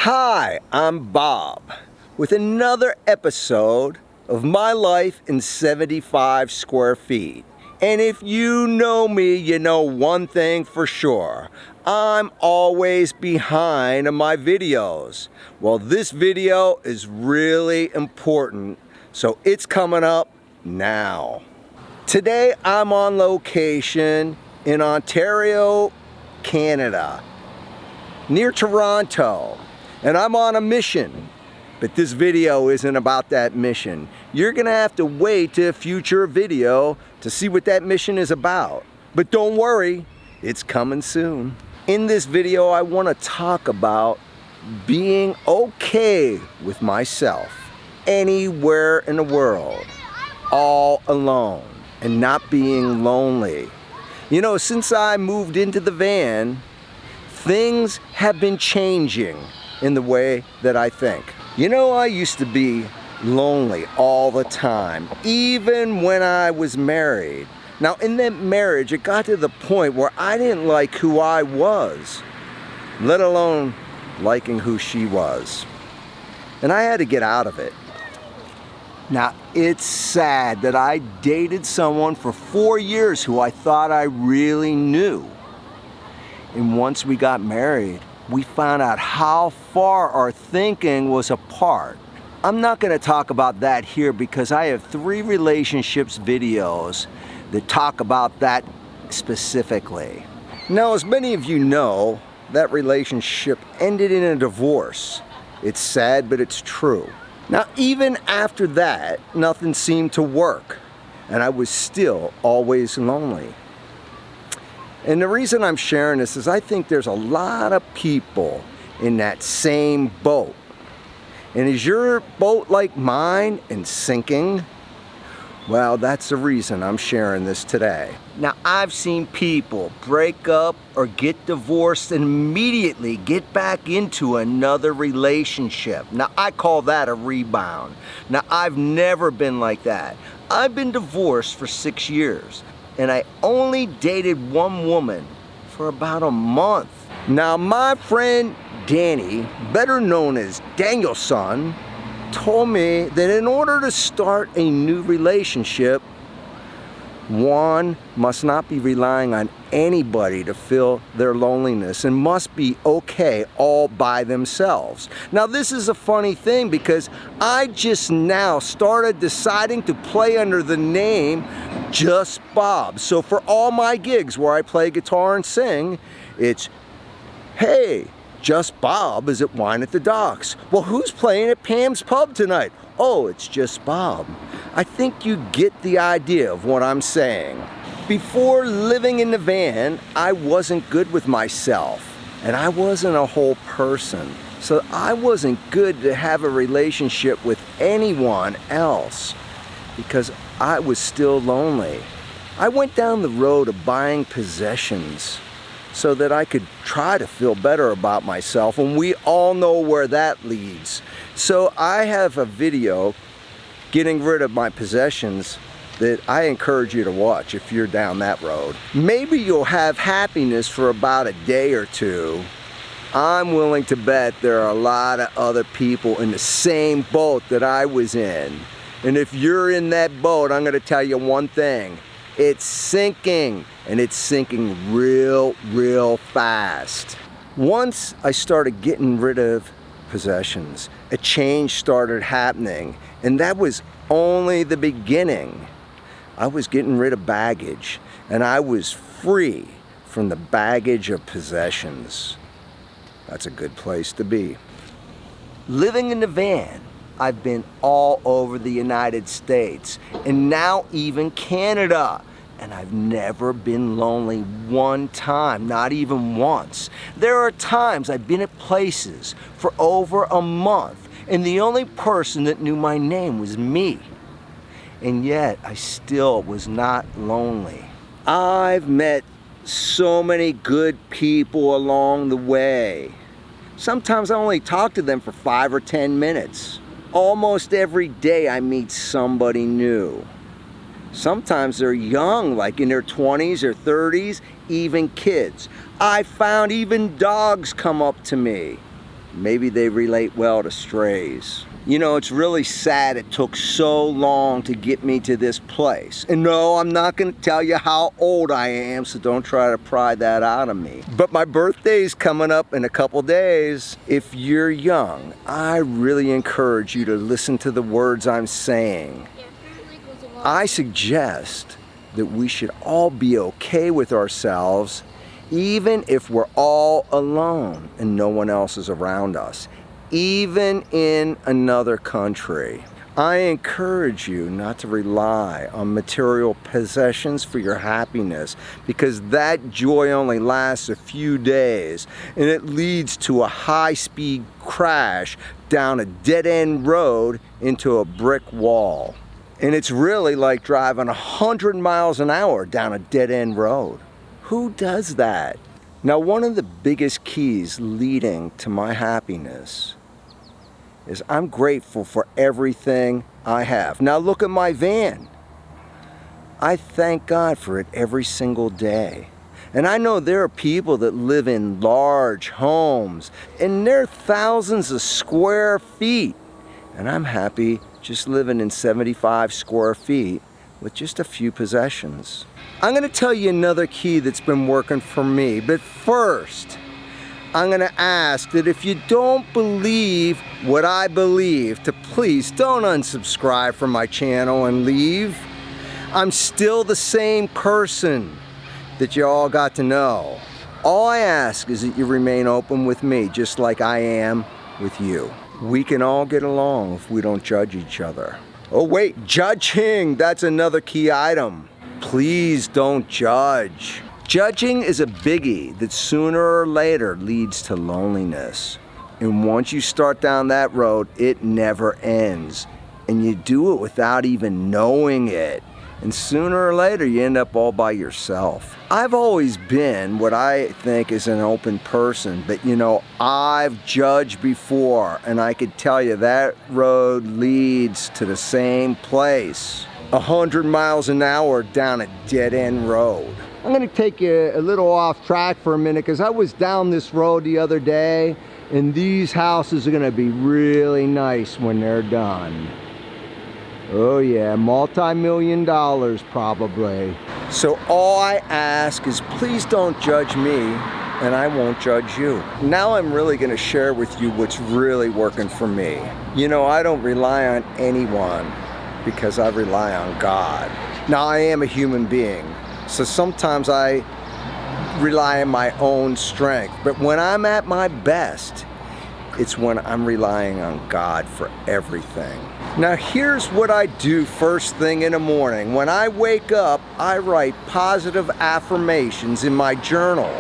Hi, I'm Bob with another episode of my life in 75 square feet. And if you know me, you know one thing for sure. I'm always behind on my videos. Well, this video is really important, so it's coming up now. Today I'm on location in Ontario, Canada, near Toronto, and I'm on a mission. But this video isn't about that mission. You're gonna have to wait to a future video to see what that mission is about. But don't worry, it's coming soon. In this video, I want to talk about being okay with myself anywhere in the world, all alone, and not being lonely. You know, since I moved into the van, things have been changing in the way that I think. You know, I used to be lonely all the time, even when I was married. Now, in that marriage, it got to the point where I didn't like who I was, let alone liking who she was. And I had to get out of it. Now, it's sad that I dated someone for 4 years who I thought I really knew. And once we got married, we found out how far our thinking was apart. I'm not going to talk about that here because I have 3 relationships videos that talk about that specifically. Now, as many of you know, that relationship ended in a divorce. It's sad, but it's true. Now, even after that, nothing seemed to work, and I was still always lonely. And the reason I'm sharing this is I think there's a lot of people in that same boat. And is your boat like mine and sinking? Well, that's the reason I'm sharing this today. Now, I've seen people break up or get divorced and immediately get back into another relationship. Now, I call that a rebound. Now, I've never been like that. I've been divorced for 6 years, and I only dated one woman for about a month. Now, my friend Danny, better known as Danielson, told me that in order to start a new relationship, one must not be relying on anybody to fill their loneliness and must be okay all by themselves. Now, this is a funny thing because I just now started deciding to play under the name Just Bob. So for all my gigs where I play guitar and sing, it's, hey, Just Bob is at Wine at the Docks. Well, who's playing at Pam's Pub tonight? Oh, it's Just Bob. I think you get the idea of what I'm saying. Before living in the van, I wasn't good with myself, and I wasn't a whole person. So I wasn't good to have a relationship with anyone else because I was still lonely. I went down the road of buying possessions so that I could try to feel better about myself, and we all know where that leads. So I have a video getting rid of my possessions that I encourage you to watch if you're down that road. Maybe you'll have happiness for about a day or two. I'm willing to bet there are a lot of other people in the same boat that I was in. And if you're in that boat, I'm gonna tell you one thing. It's sinking, and it's sinking real fast. Once I started getting rid of possessions, a change started happening, and that was only the beginning. I was getting rid of baggage, and I was free from the baggage of possessions. That's a good place to be. Living in the van, I've been all over the United States and now even Canada. And I've never been lonely one time, not even once. There are times I've been at places for over a month and the only person that knew my name was me. And yet I still was not lonely. I've met so many good people along the way. Sometimes I only talk to them for 5 or 10 minutes. Almost every day I meet somebody new. Sometimes they're young, like in their 20s or 30s, even kids. I found even dogs come up to me. maybe they relate well to strays. You know, it's really sad it took so long to get me to this place. And no, I'm not going to tell you how old I am, so don't try to pry that out of me. But my birthday's coming up in a couple days. If you're young, I really encourage you to listen to the words I'm saying. I suggest that we should all be okay with ourselves, even if we're all alone and no one else is around us. Even in another country. I encourage you not to rely on material possessions for your happiness, because that joy only lasts a few days and it leads to a high-speed crash down a dead-end road into a brick wall. And it's really like driving 100 miles an hour down a dead-end road. Who does that? Now, one of the biggest keys leading to my happiness is I'm grateful for everything I have. Now look at my van. I thank God for it every single day. And I know there are people that live in large homes and they're thousands of square feet. And I'm happy just living in 75 square feet with just a few possessions. I'm gonna tell you another key that's been working for me, but first, I'm gonna ask that if you don't believe what I believe, to please don't unsubscribe from my channel and leave. I'm still the same person that you all got to know. All I ask is that you remain open with me, just like I am with you. We can all get along if we don't judge each other. Oh wait, judging, that's another key item. Please don't judge. Judging is a biggie that sooner or later leads to loneliness. And once you start down that road, it never ends. And you do it without even knowing it. And sooner or later, you end up all by yourself. I've always been what I think is an open person, but you know, I've judged before, and I could tell you that road leads to the same place. 100 miles an hour down a dead-end road. I'm gonna take you a little off track for a minute, because I was down this road the other day, and these houses are gonna be really nice when they're done. Oh yeah, multi-million dollars probably. So all I ask is please don't judge me, and I won't judge you. Now I'm really gonna share with you what's really working for me. You know, I don't rely on anyone because I rely on God. Now I am a human being, so sometimes I rely on my own strength, but when I'm at my best, it's when I'm relying on God for everything. Now here's what I do first thing in the morning. When I wake up, I write positive affirmations in my journal.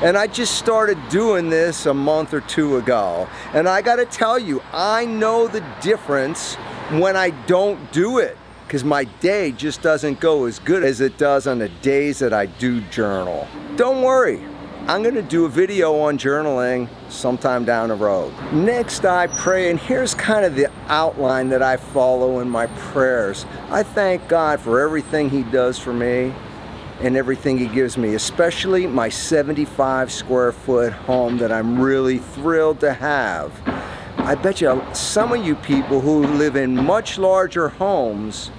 And I just started doing this a month or two ago. And I gotta tell you, I know the difference when I don't do it, because my day just doesn't go as good as it does on the days that I do journal. Don't worry, I'm gonna do a video on journaling sometime down the road. Next, I pray, and here's kind of the outline that I follow in my prayers. I thank God for everything He does for me and everything He gives me, especially my 75 square foot home that I'm really thrilled to have. I bet you some of you people who live in much larger homes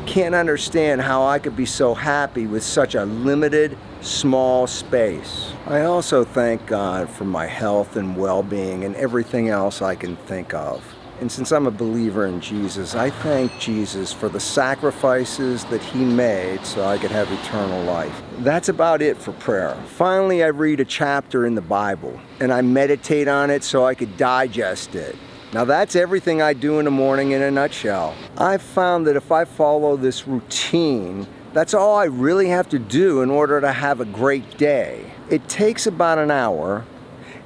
can't understand how I could be so happy with such a limited, small space. I also thank God for my health and well-being and everything else I can think of. And since I'm a believer in Jesus, I thank Jesus for the sacrifices that He made so I could have eternal life. That's about it for prayer. Finally, I read a chapter in the Bible, and I meditate on it so I could digest it. Now that's everything I do in the morning in a nutshell. I've found that if I follow this routine, that's all I really have to do in order to have a great day. It takes about an hour,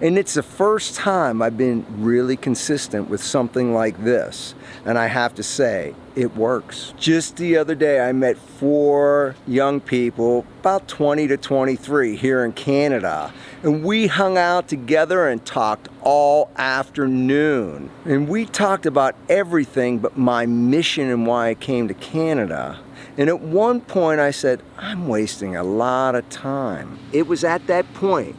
and it's the first time I've been really consistent with something like this. And I have to say, it works. Just the other day, I met 4 young people, about 20 to 23 here in Canada. And we hung out together and talked all afternoon. And we talked about everything but my mission and why I came to Canada. And at one point I said, I'm wasting a lot of time. It was at that point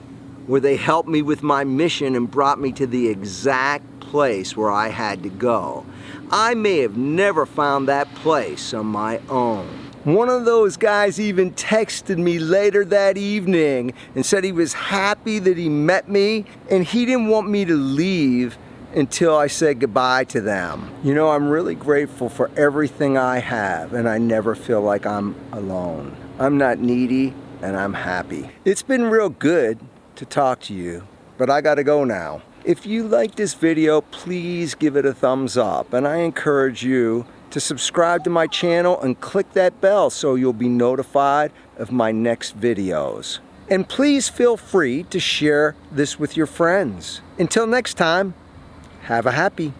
where they helped me with my mission and brought me to the exact place where I had to go. I may have never found that place on my own. One of those guys even texted me later that evening and said he was happy that he met me and he didn't want me to leave until I said goodbye to them. You know, I'm really grateful for everything I have, and I never feel like I'm alone. I'm not needy, and I'm happy. It's been real good to talk to you, but I gotta go now. If you like this video, please give it a thumbs up, and I encourage you to subscribe to my channel and click that bell so you'll be notified of my next videos. And please feel free to share this with your friends. Until next time, have a happy.